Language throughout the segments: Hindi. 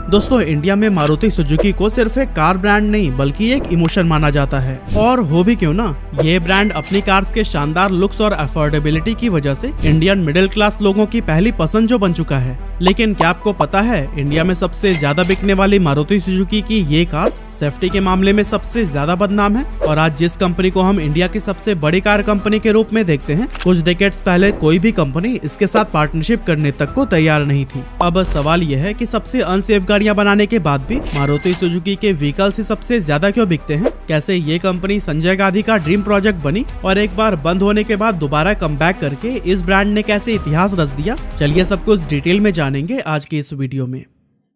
दोस्तों, इंडिया में मारुति सुजुकी को सिर्फ एक कार ब्रांड नहीं बल्कि एक इमोशन माना जाता है। और हो भी क्यों ना, ये ब्रांड अपनी कार्स के शानदार लुक्स और अफोर्डेबिलिटी की वजह से इंडियन मिडिल क्लास लोगों की पहली पसंद जो बन चुका है। लेकिन क्या आपको पता है, इंडिया में सबसे ज्यादा बिकने वाली मारुति सुजुकी की ये कार्स सेफ्टी के मामले में सबसे ज्यादा बदनाम है। और आज जिस कंपनी को हम इंडिया की सबसे बड़ी कार कंपनी के रूप में देखते हैं, कुछ डेकेड्स पहले कोई भी कंपनी इसके साथ पार्टनरशिप करने तक को तैयार नहीं थी। अब सवाल यह है कि सबसे अनसेफ गाड़ियां बनाने के बाद भी मारुति सुजुकी के व्हीकल्स ही सबसे ज्यादा क्यों बिकते हैं? कैसे ये कंपनी संजय गांधी का ड्रीम प्रोजेक्ट बनी और एक बार बंद होने के बाद दोबारा कमबैक करके इस ब्रांड ने कैसे इतिहास रच दिया? चलिए सब कुछ डिटेल में जानेंगे आज की इस वीडियो में।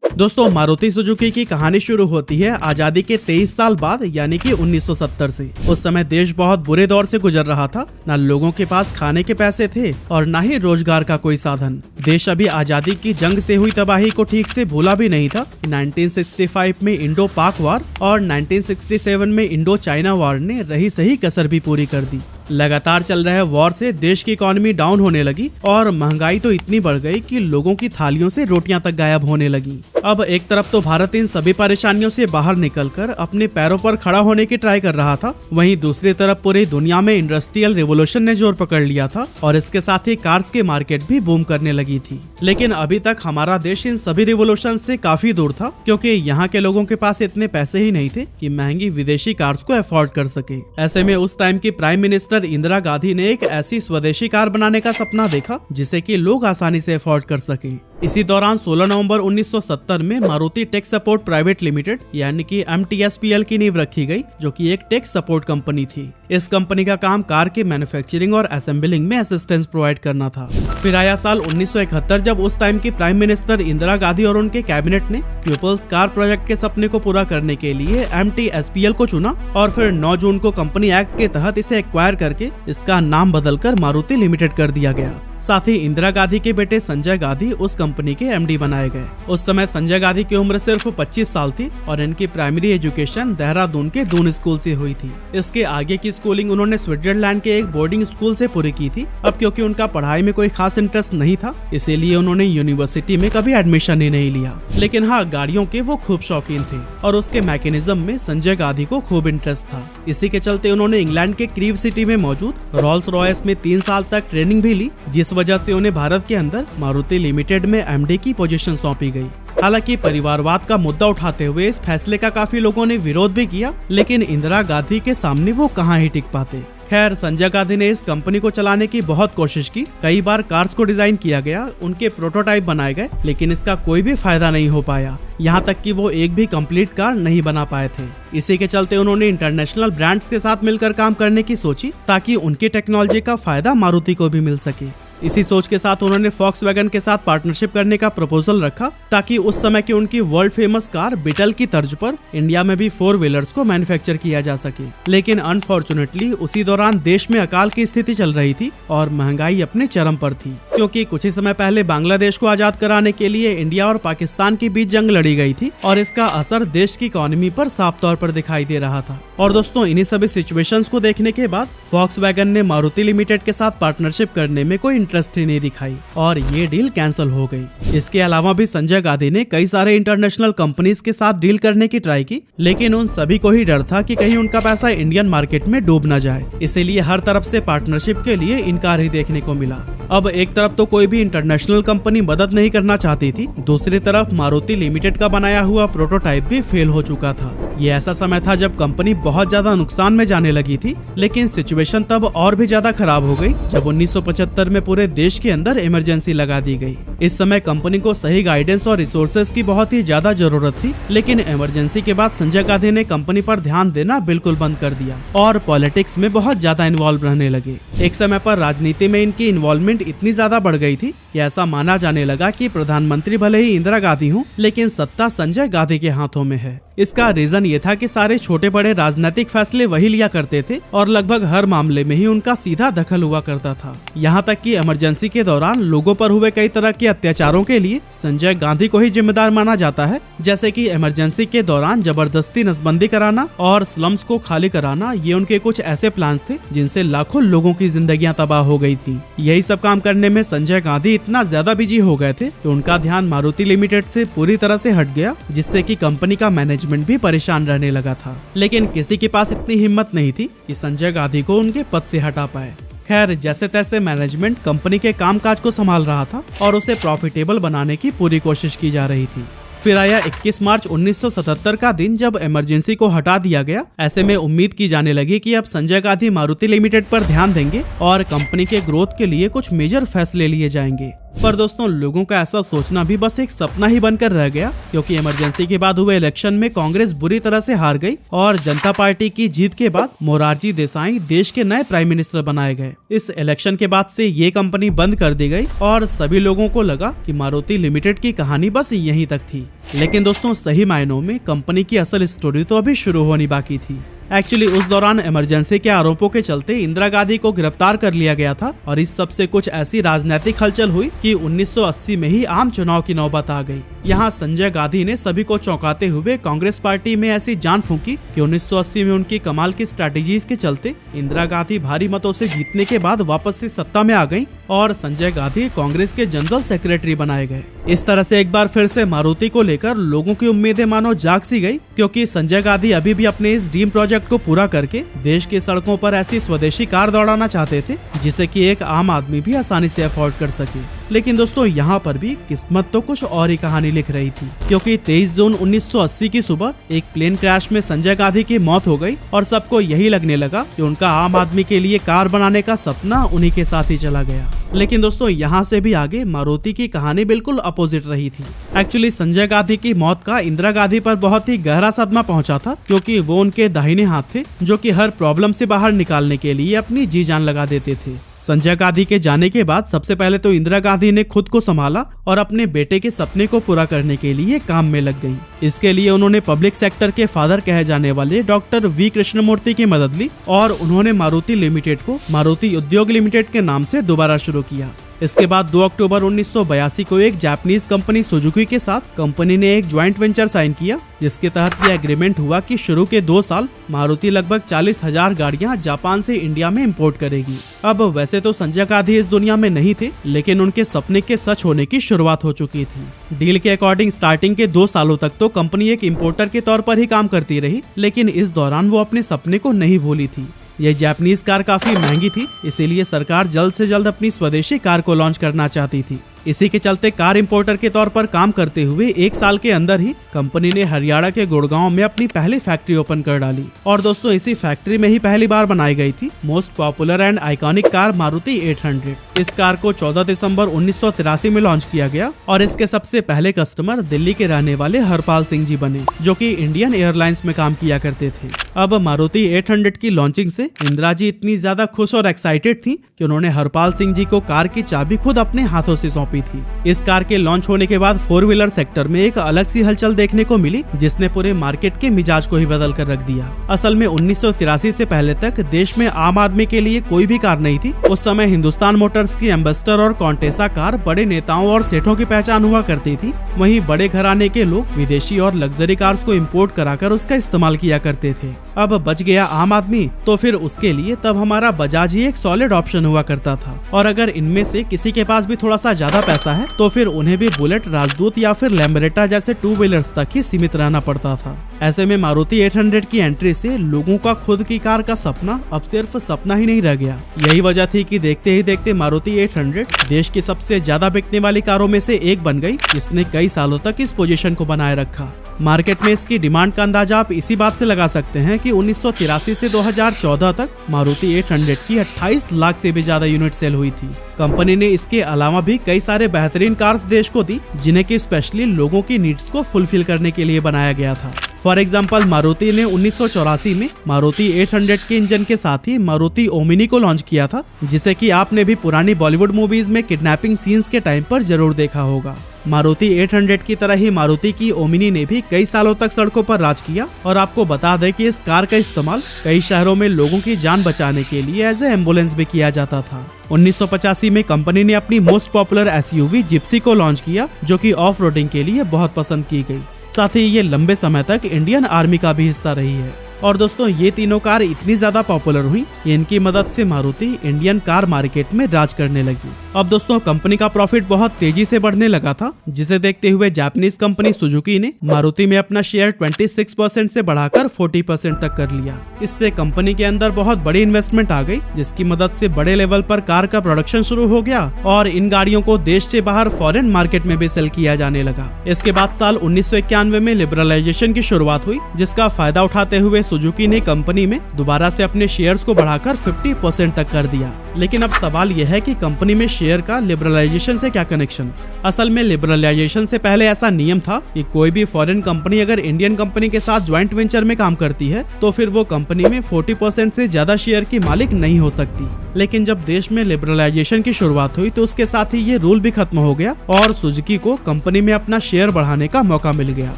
दोस्तों, मारुति सुजुकी की कहानी शुरू होती है आजादी के 23 साल बाद, यानी कि 1970 से। उस समय देश बहुत बुरे दौर से गुजर रहा था। ना लोगों के पास खाने के पैसे थे और ना ही रोजगार का कोई साधन। देश अभी आजादी की जंग से हुई तबाही को ठीक से भूला भी नहीं था। 1965 में इंडो पाक वार और 1967 में इंडो चाइना वार ने रही सही कसर भी पूरी कर दी। लगातार चल रहे वॉर से देश की इकोनॉमी डाउन होने लगी और महंगाई तो इतनी बढ़ गई कि लोगों की थालियों से रोटियां तक गायब होने लगी। अब एक तरफ तो भारत इन सभी परेशानियों से बाहर निकलकर अपने पैरों पर खड़ा होने की ट्राई कर रहा था, वहीं दूसरी तरफ पूरी दुनिया में इंडस्ट्रियल रिवोल्यूशन ने जोर पकड़ लिया था और इसके साथ ही कार्स के मार्केट भी बूम करने लगी थी। लेकिन अभी तक हमारा देश इन सभी रिवोल्यूशन से काफी दूर था, क्योंकि यहाँ के लोगों के पास इतने पैसे ही नहीं थे कि महंगी विदेशी कार्स को अफोर्ड कर सके। ऐसे में उस टाइम की प्राइम मिनिस्टर इंदिरा गांधी ने एक ऐसी स्वदेशी कार बनाने का सपना देखा जिसे कि लोग आसानी से अफोर्ड कर सकें। इसी दौरान 16 नवंबर 1970 में Maruti tech support private limited यानी कि MTSPL की नींव रखी गई, जो कि एक टेक सपोर्ट कंपनी थी। इस कंपनी का काम कार के मैन्युफैक्चरिंग और असेंबलिंग में असिस्टेंस प्रोवाइड करना था। फिर आया साल 1971, जब उस टाइम की प्राइम मिनिस्टर इंदिरा गांधी और उनके कैबिनेट ने पीपल्स कार प्रोजेक्ट के सपने को पूरा करने के लिए MTSPL को चुना और फिर 9 जून को कंपनी एक्ट के तहत इसे एक्वायर करके इसका नाम बदलकर मारुति लिमिटेड कर दिया गया। साथ ही इंदिरा गांधी के बेटे संजय गांधी उस कंपनी के MD बनाए गए। उस समय संजय गांधी की उम्र सिर्फ 25 साल थी और इनकी प्राइमरी एजुकेशन देहरादून के दून स्कूल से हुई थी। इसके आगे की स्कूलिंग उन्होंने स्विट्जरलैंड के एक बोर्डिंग स्कूल से पूरी की थी। अब क्योंकि उनका पढ़ाई में कोई खास इंटरेस्ट नहीं था, इसीलिए उन्होंने यूनिवर्सिटी में कभी एडमिशन ही नहीं लिया। लेकिन हाँ, गाड़ियों के वो खूब शौकीन थे और उसके मैकेनिज्म में संजय गांधी को खूब इंटरेस्ट था। इसी के चलते उन्होंने इंग्लैंड के क्रीव सिटी में मौजूद रोल्स रॉयस में 3 साल तक ट्रेनिंग भी ली, जिस वजह से उन्हें भारत के अंदर मारुति लिमिटेड में MD की पोजीशन सौंपी गई। हालांकि परिवारवाद का मुद्दा उठाते हुए इस फैसले का काफी लोगों ने विरोध भी किया, लेकिन इंदिरा गांधी के सामने वो कहां ही टिक पाते। खैर, संजय गांधी ने इस कंपनी को चलाने की बहुत कोशिश की। कई बार कार्स को डिजाइन किया गया, उनके प्रोटोटाइप बनाए गए, लेकिन इसका कोई भी फायदा नहीं हो पाया। यहाँ तक कि वो एक भी कंप्लीट कार नहीं बना पाए थे। इसी के चलते उन्होंने इंटरनेशनल ब्रांड्स के साथ मिलकर काम करने की सोची, ताकि उनकी टेक्नोलॉजी का फायदा मारुति को भी मिल सके। इसी सोच के साथ उन्होंने फॉक्सवैगन के साथ पार्टनरशिप करने का प्रपोजल रखा, ताकि उस समय की उनकी वर्ल्ड फेमस कार बीटल की तर्ज पर इंडिया में भी 4 व्हीलर्स को मैन्युफैक्चर किया जा सके। लेकिन अनफॉर्चुनेटली उसी दौरान देश में अकाल की स्थिति चल रही थी और महंगाई अपने चरम पर थी, क्योंकि कुछ ही समय पहले बांग्लादेश को आजाद कराने के लिए इंडिया और पाकिस्तान के बीच जंग लड़ी गई थी और इसका असर देश की इकोनॉमी पर साफ तौर पर दिखाई दे रहा था। और दोस्तों, इन्हीं सभी सिचुएशंस को देखने के बाद फॉक्सवैगन ने मारुति लिमिटेड के साथ पार्टनरशिप करने में कोई इंटरेस्ट ही नहीं दिखाई और ये डील कैंसिल हो गई। इसके अलावा भी संजय गांधी ने कई सारे इंटरनेशनल कंपनीज के साथ डील करने की ट्राई की, लेकिन उन सभी को ही डर था कि कहीं उनका पैसा इंडियन मार्केट में डूब न जाए। इसीलिए हर तरफ से पार्टनरशिप के लिए इनकार ही देखने को मिला। अब एक तरफ तो कोई भी इंटरनेशनल कंपनी मदद नहीं करना चाहती थी, दूसरी तरफ मारुति लिमिटेड का बनाया हुआ प्रोटोटाइप भी फेल हो चुका था। ये ऐसा समय था जब कंपनी बहुत ज्यादा नुकसान में जाने लगी थी, लेकिन सिचुएशन तब और भी ज्यादा खराब हो गई जब 1975 में पूरे देश के अंदर इमरजेंसी लगा दी गई। इस समय कंपनी को सही गाइडेंस और रिसोर्सेज की बहुत ही ज्यादा जरूरत थी, लेकिन इमरजेंसी के बाद संजय गांधी ने कंपनी पर ध्यान देना बिल्कुल बंद कर दिया और पॉलिटिक्स में बहुत ज्यादा इन्वॉल्व रहने लगे। एक समय पर राजनीति में इनकी इन्वॉल्वमेंट इतनी ज्यादा बढ़ गई थी कि ऐसा माना जाने लगा कि प्रधानमंत्री भले ही इंदिरा गांधी हों, लेकिन सत्ता संजय गांधी के हाथों में है। इसका रीजन ये था कि सारे छोटे बड़े राजनीतिक फैसले वही लिया करते थे और लगभग हर मामले में ही उनका सीधा दखल हुआ करता था। यहाँ तक कि इमरजेंसी के दौरान लोगों पर हुए कई तरह के अत्याचारों के लिए संजय गांधी को ही जिम्मेदार माना जाता है, जैसे कि इमरजेंसी के दौरान जबरदस्ती नसबंदी कराना और स्लम्स को खाली कराना। ये उनके कुछ ऐसे प्लान थे जिनसे लाखों लोगों की जिंदगियां तबाह हो गई थी। यही सब काम करने में संजय गांधी इतना ज्यादा बिजी हो गए थे कि उनका ध्यान मारुति लिमिटेड से पूरी तरह से हट गया, जिससे कि कंपनी का मैनेजमेंट भी परेशान रहने लगा था। लेकिन किसी के पास इतनी हिम्मत नहीं थी कि संजय गांधी को उनके पद से हटा पाए। खैर, जैसे तैसे मैनेजमेंट कंपनी के कामकाज को संभाल रहा था और उसे प्रॉफिटेबल बनाने की पूरी कोशिश की जा रही थी। फिर आया 21 मार्च 1977 का दिन, जब इमरजेंसी को हटा दिया गया। ऐसे में उम्मीद की जाने लगी कि अब संजय गांधी मारुति लिमिटेड पर ध्यान देंगे और कंपनी के ग्रोथ के लिए कुछ मेजर फैसले लिए जाएंगे। पर दोस्तों, लोगों का ऐसा सोचना भी बस एक सपना ही बनकर रह गया, क्योंकि इमरजेंसी के बाद हुए इलेक्शन में कांग्रेस बुरी तरह से हार गई और जनता पार्टी की जीत के बाद मोरारजी देसाई देश के नए प्राइम मिनिस्टर बनाए गए। इस इलेक्शन के बाद से ये कंपनी बंद कर दी गई और सभी लोगों को लगा कि मारुति लिमिटेड की कहानी बस यहीं तक थी। लेकिन दोस्तों, सही मायनों में कंपनी की असल स्टोरी तो अभी शुरू होनी बाकी थी। एक्चुअली उस दौरान इमरजेंसी के आरोपों के चलते इंदिरा गांधी को गिरफ्तार कर लिया गया था और इस सब से कुछ ऐसी राजनीतिक हलचल हुई कि 1980 में ही आम चुनाव की नौबत आ गई। यहाँ संजय गांधी ने सभी को चौंकाते हुए कांग्रेस पार्टी में ऐसी जान फूंकी कि 1980 में उनकी कमाल की स्ट्रैटेजीज के चलते इंदिरा गांधी भारी मतों से जीतने के बाद वापस से सत्ता में आ गयी और संजय गांधी कांग्रेस के जनरल सेक्रेटरी बनाए गए। इस तरह से एक बार फिर से मारुति को लेकर लोगों की उम्मीदें मानो जाग सी गई, क्योंकि संजय गांधी अभी भी अपने इस ड्रीम प्रोजेक्ट को पूरा करके देश की सड़कों पर ऐसी स्वदेशी कार दौड़ाना चाहते थे जिसे कि एक आम आदमी भी आसानी से अफोर्ड कर सके। लेकिन दोस्तों, यहाँ पर भी किस्मत तो कुछ और ही कहानी लिख रही थी, क्योंकि 23 जून 1980 की सुबह एक प्लेन क्रैश में संजय गांधी की मौत हो गई और सबको यही लगने लगा कि उनका आम आदमी के लिए कार बनाने का सपना उन्हीं के साथ ही चला गया। लेकिन दोस्तों, यहाँ से भी आगे मारुति की कहानी बिल्कुल अपोजिट रही थी। एक्चुअली संजय गांधी की मौत का इंदिरा गांधी पर बहुत ही गहरा सदमा पहुंचा था, क्योंकि वो उनके दाहिने हाथ थे जो कि हर प्रॉब्लम से बाहर निकालने के लिए अपनी जी जान लगा देते थे। संजय गांधी के जाने के बाद सबसे पहले तो इंदिरा गांधी ने खुद को संभाला और अपने बेटे के सपने को पूरा करने के लिए काम में लग गईं। इसके लिए उन्होंने पब्लिक सेक्टर के फादर कहे जाने वाले डॉक्टर वी कृष्णमूर्ति की मदद ली और उन्होंने मारुति लिमिटेड को मारुति उद्योग लिमिटेड के नाम से दोबारा शुरू किया। इसके बाद 2 अक्टूबर 1982 को एक जापानीज कंपनी सुजुकी के साथ कंपनी ने एक ज्वाइंट वेंचर साइन किया, जिसके तहत यह एग्रीमेंट हुआ कि शुरू के 2 साल मारुति लगभग 40,000 गाड़ियां जापान से इंडिया में इंपोर्ट करेगी। अब वैसे तो संजय गांधी इस दुनिया में नहीं थे, लेकिन उनके सपने के सच होने की शुरुआत हो चुकी थी। डील के अकॉर्डिंग स्टार्टिंग के 2 सालों तक तो कंपनी एक इंपोर्टर के तौर पर ही काम करती रही, लेकिन इस दौरान वो अपने सपने को नहीं भूली थी। यह जापानीज कार काफी महंगी थी, इसीलिए सरकार जल्द से जल्द अपनी स्वदेशी कार को लॉन्च करना चाहती थी। इसी के चलते कार इंपोर्टर के तौर पर काम करते हुए 1 साल के अंदर ही कंपनी ने हरियाणा के गुड़गांव में अपनी पहली फैक्ट्री ओपन कर डाली। और दोस्तों, इसी फैक्ट्री में ही पहली बार बनाई गई थी most popular and iconic car Maruti 800। इस कार को 14 दिसंबर 1983 में लॉन्च किया गया और इसके सबसे पहले कस्टमर दिल्ली के रहने वाले हरपाल सिंह जी बने, जो कि इंडियन एयरलाइंस में काम किया करते थे। अब मारुति 800 की लॉन्चिंग से इंदिरा जी इतनी ज्यादा खुश और एक्साइटेड थी कि उन्होंने हरपाल सिंह जी को कार की चाबी खुद अपने हाथों से सौंपी थी। इस कार के लॉन्च होने के बाद 4 व्हीलर सेक्टर में एक अलग सी हलचल देखने को मिली, जिसने पूरे मार्केट के मिजाज को ही बदल कर रख दिया। असल में 1983 से पहले तक देश में आम आदमी के लिए कोई भी कार नहीं थी। उस समय हिंदुस्तान मोटर्स की एम्बेसडर और कॉन्टेसा कार बड़े नेताओं और सेठों की पहचान हुआ करती थी। वहीं बड़े घराने के लोग विदेशी और लग्जरी कार्स को इम्पोर्ट कराकर उसका इस्तेमाल किया करते थे। अब बच गया आम आदमी, तो फिर उसके लिए तब हमारा बजाज ही एक सॉलिड ऑप्शन हुआ करता था। और अगर इनमें से किसी के पास भी थोड़ा सा ज्यादा पैसा है तो फिर उन्हें भी बुलेट, राजदूत या फिर लैम्बरेटा जैसे 2 व्हीलर्स तक ही सीमित रहना पड़ता था। ऐसे में मारुति 800 की एंट्री से लोगों का खुद की कार का सपना अब सिर्फ सपना ही नहीं रह गया। यही वजह थी कि देखते ही देखते मारुति 800 देश की सबसे ज्यादा बिकने वाली कारों में से एक बन गई, जिसने कई सालों तक इस पोजीशन को बनाए रखा। मार्केट में इसकी डिमांड का अंदाजा आप इसी बात से लगा सकते हैं कि 1983 से 2014 तक मारुति 800 की 28 लाख से भी ज्यादा यूनिट सेल हुई थी। कंपनी ने इसके अलावा भी कई सारे बेहतरीन कार्स देश को दी, जिन्हें कि स्पेशली लोगों की नीड्स को फुलफिल करने के लिए बनाया गया था। फॉर एग्जाम्पल, मारुति ने 1984 में मारुति 800 के इंजन के साथ ही मारुति ओमिनी को लॉन्च किया था, जिसे कि आपने भी पुरानी बॉलीवुड मूवीज में किडनैपिंग सीन्स के टाइम पर जरूर देखा होगा। मारुति 800 की तरह ही मारुति की ओमिनी ने भी कई सालों तक सड़कों पर राज किया। और आपको बता दें कि इस कार का इस्तेमाल कई शहरों में लोगों की जान बचाने के लिए एज ए एम्बुलेंस भी किया जाता था। 1985 में कंपनी ने अपनी मोस्ट पॉपुलर एसयूवी जिप्सी को लॉन्च किया, जो कि ऑफ रोडिंग के लिए बहुत पसंद की गई। साथ ही ये लंबे समय तक इंडियन आर्मी का भी हिस्सा रही है। और दोस्तों, ये तीनों कार इतनी ज्यादा पॉपुलर हुई कि इनकी मदद से मारुति इंडियन कार मार्केट में राज करने लगी। अब दोस्तों, कंपनी का प्रॉफिट बहुत तेजी से बढ़ने लगा था, जिसे देखते हुए जापानीज कंपनी सुजुकी ने मारुति में अपना शेयर 26% से बढ़ाकर 40% तक कर लिया। इससे कंपनी के अंदर बहुत बड़ी इन्वेस्टमेंट आ गई, जिसकी मदद से बड़े लेवल पर कार का प्रोडक्शन शुरू हो गया और इन गाड़ियों को देश से बाहर फॉरेन मार्केट में भी सेल किया जाने लगा। इसके बाद साल 1991 में लिबरलाइजेशन की शुरुआत हुई, जिसका फायदा उठाते हुए सुजुकी ने कंपनी में दोबारा से अपने शेयर्स को बढ़ाकर 50% तक कर दिया। लेकिन अब सवाल यह है कि कंपनी में शेयर का लिबरलाइजेशन से क्या कनेक्शन? असल में लिबरलाइजेशन से पहले ऐसा नियम था कि कोई भी फॉरेन कंपनी अगर इंडियन कंपनी के साथ ज्वाइंट वेंचर में काम करती है तो फिर वो कंपनी में 40% से ज्यादा शेयर की मालिक नहीं हो सकती। लेकिन जब देश में लिबरलाइजेशन की शुरुआत हुई तो उसके साथ ही ये रूल भी खत्म हो गया और सुजुकी को कंपनी में अपना शेयर बढ़ाने का मौका मिल गया।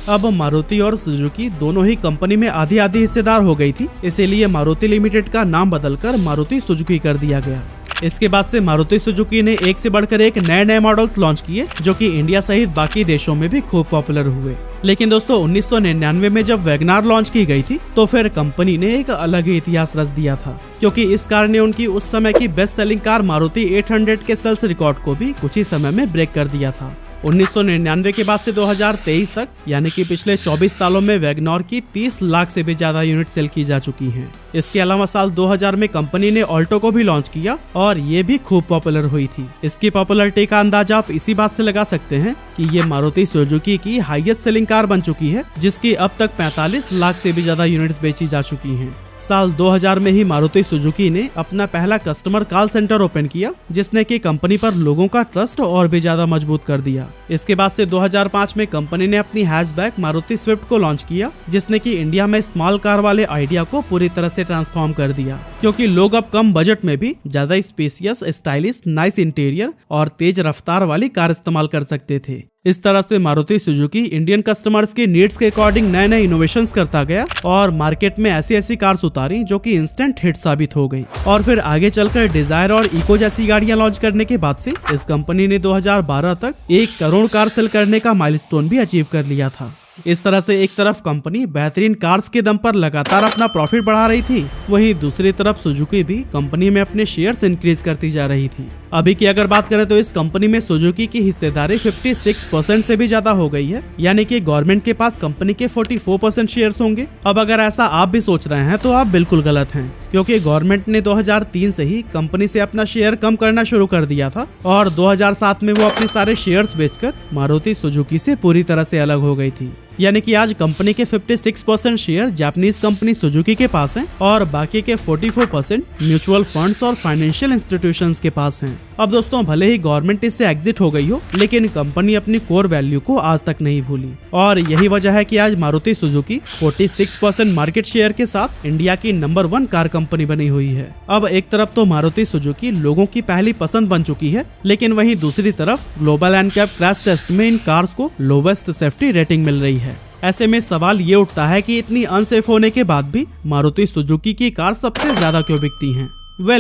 अब मारुति और सुजुकी दोनों ही कंपनी में आधी आधी हिस्सेदार हो गई थी, इसीलिए मारुति लिमिटेड का नाम बदलकर मारुति सुजुकी कर दिया गया। इसके बाद से मारुति सुजुकी ने एक से बढ़कर एक नए मॉडल्स लॉन्च किए, जो कि इंडिया सहित बाकी देशों में भी खूब पॉपुलर हुए। लेकिन दोस्तों, 1999 में जब वैगनार लॉन्च की गई थी तो फिर कंपनी ने एक अलग ही इतिहास रच दिया था, क्योंकि इस कार ने उनकी उस समय की बेस्ट सेलिंग कार मारुति 800 के सेल्स रिकॉर्ड को भी कुछ ही समय में ब्रेक कर दिया था। 1999 के बाद से 2023 तक यानी कि पिछले 24 सालों में वैगनर की 30 लाख से भी ज्यादा यूनिट सेल की जा चुकी हैं। इसके अलावा साल 2000 में कंपनी ने ऑल्टो को भी लॉन्च किया और ये भी खूब पॉपुलर हुई थी। इसकी पॉपुलरिटी का अंदाजा आप इसी बात से लगा सकते हैं कि ये मारुति सुजुकी की हाईएस्ट सेलिंग कार बन चुकी है, जिसकी अब तक 45 लाख से भी ज्यादा यूनिट्स बेची जा चुकी हैं। साल 2000 में ही मारुति सुजुकी ने अपना पहला कस्टमर कॉल सेंटर ओपन किया, जिसने की कंपनी पर लोगों का ट्रस्ट और भी ज्यादा मजबूत कर दिया। इसके बाद से 2005 में कंपनी ने अपनी हैचबैक मारुति स्विफ्ट को लॉन्च किया, जिसने की इंडिया में स्मॉल कार वाले आइडिया को पूरी तरह से ट्रांसफॉर्म कर दिया, क्योंकि लोग अब कम बजट में भी ज्यादा स्पेसियस, स्टाइलिश, नाइस इंटीरियर और तेज रफ्तार वाली कार इस्तेमाल कर सकते थे। इस तरह से मारुति सुजुकी इंडियन कस्टमर्स की नीड्स के अकॉर्डिंग नए नए इनोवेशंस करता गया और मार्केट में ऐसी ऐसी कार्स उतारी जो कि इंस्टेंट हिट साबित हो गई। और फिर आगे चलकर डिजायर और इको जैसी गाड़ियां लॉन्च करने के बाद से इस कंपनी ने 2012 तक 1 करोड़ कार सेल करने का माइलस्टोन भी अचीव कर लिया था। इस तरह से एक तरफ कंपनी बेहतरीन कार्स के दम पर लगातार अपना प्रॉफिट बढ़ा रही थी, वहीं दूसरी तरफ सुजुकी भी कंपनी में अपने शेयर्स इंक्रीज करती जा रही थी। अभी की अगर बात करें तो इस कंपनी में सुजुकी की हिस्सेदारी 56% से भी ज्यादा हो गई है, यानी कि गवर्नमेंट के पास कंपनी के 44% शेयर्स होंगे। अब अगर ऐसा आप भी सोच रहे हैं तो आप बिल्कुल गलत हैं, क्योंकि गवर्नमेंट ने 2003 से ही कंपनी से अपना शेयर कम करना शुरू कर दिया था और 2007 में वो अपने सारे शेयर्स बेचकर मारुति सुजुकी से पूरी तरह से अलग हो गई थी। यानी कि आज कंपनी के 56% शेयर जापानीज कंपनी सुजुकी के पास हैं और बाकी के 44% म्यूचुअल फंड्स और फाइनेंशियल इंस्टीट्यूशंस के पास हैं। अब दोस्तों, भले ही गवर्नमेंट इससे एग्जिट हो गई हो, लेकिन कंपनी अपनी कोर वैल्यू को आज तक नहीं भूली और यही वजह है कि आज मारुति सुजुकी 46% मार्केट शेयर के साथ इंडिया की नंबर 1 कार कंपनी बनी हुई है। अब एक तरफ तो मारुति सुजुकी लोगों की पहली पसंद बन चुकी है, लेकिन वहीं दूसरी तरफ ग्लोबल एनकैप क्रैश टेस्ट में इन कार्स को लोवेस्ट सेफ्टी रेटिंग मिल रही है। ऐसे में सवाल ये उठता है कि इतनी अनसेफ होने के बाद भी मारुति सुजुकी की कार सबसे ज्यादा क्यों बिकती हैं?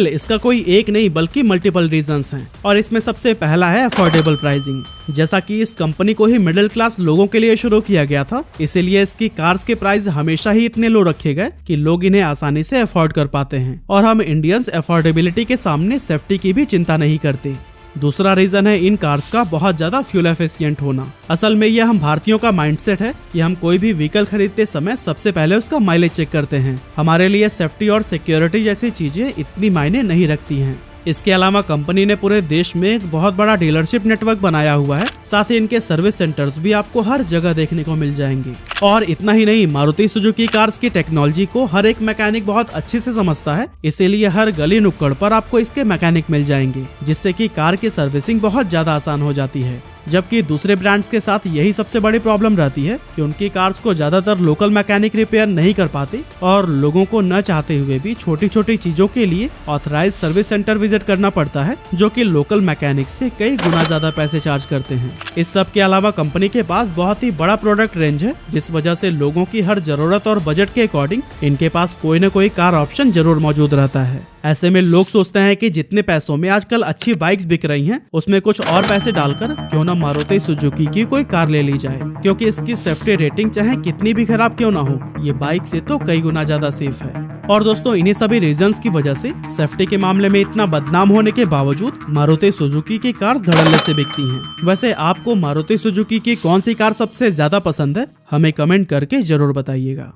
इसका कोई एक नहीं बल्कि मल्टीपल रीजंस हैं और इसमें सबसे पहला है अफोर्डेबल प्राइसिंग। जैसा कि इस कंपनी को ही मिडिल क्लास लोगों के लिए शुरू किया गया था, इसीलिए इसकी कार्स के प्राइस हमेशा ही इतने लो रखे गए कि लोग इन्हें आसानी से अफोर्ड कर पाते हैं और हम इंडियंस अफोर्डेबिलिटी के सामने सेफ्टी की भी चिंता नहीं करते। दूसरा रीजन है इन कार्स का बहुत ज्यादा फ्यूल एफिशिएंट होना। असल में यह हम भारतीयों का माइंडसेट है कि हम कोई भी व्हीकल खरीदते समय सबसे पहले उसका माइलेज चेक करते हैं। हमारे लिए सेफ्टी और सिक्योरिटी जैसी चीजें इतनी मायने नहीं रखती हैं। इसके अलावा कंपनी ने पूरे देश में एक बहुत बड़ा डीलरशिप नेटवर्क बनाया हुआ है, साथ ही इनके सर्विस सेंटर्स भी आपको हर जगह देखने को मिल जाएंगे। और इतना ही नहीं, मारुति सुजुकी कार्स की टेक्नोलॉजी को हर एक मैकेनिक बहुत अच्छे से समझता है, इसीलिए हर गली नुक्कड़ पर आपको इसके मैकेनिक मिल जाएंगे, जिससे कि कार की सर्विसिंग बहुत ज्यादा आसान हो जाती है। जबकि दूसरे ब्रांड्स के साथ यही सबसे बड़ी प्रॉब्लम रहती है कि उनकी कार्स को ज्यादातर लोकल मैकेनिक रिपेयर नहीं कर पाते और लोगों को न चाहते हुए भी छोटी छोटी चीजों के लिए ऑथराइज सर्विस सेंटर विजिट करना पड़ता है, जो कि लोकल मैकेनिक से कई गुना ज्यादा पैसे चार्ज करते हैं। इस सब के अलावा कंपनी के पास बहुत ही बड़ा प्रोडक्ट रेंज है, जिस वजह से लोगों की हर जरूरत और बजट के अकॉर्डिंग इनके पास कोई न कोई कार ऑप्शन जरूर मौजूद रहता है। ऐसे में लोग सोचते हैं कि जितने पैसों में आजकल अच्छी बाइक्स बिक रही हैं, उसमें कुछ और पैसे डालकर क्यों ना मारुति सुजुकी की कोई कार ले ली जाए, क्योंकि इसकी सेफ्टी रेटिंग चाहे कितनी भी खराब क्यों ना हो, ये बाइक से तो कई गुना ज्यादा सेफ है। और दोस्तों, इन्हीं सभी रीजंस की वजह से सेफ्टी के मामले में इतना बदनाम होने के बावजूद मारुति सुजुकी की कार धड़ल्ले से बिकती हैं। वैसे आपको मारुति सुजुकी की कौन सी कार सबसे ज्यादा पसंद है, हमें कमेंट करके जरूर बताइएगा।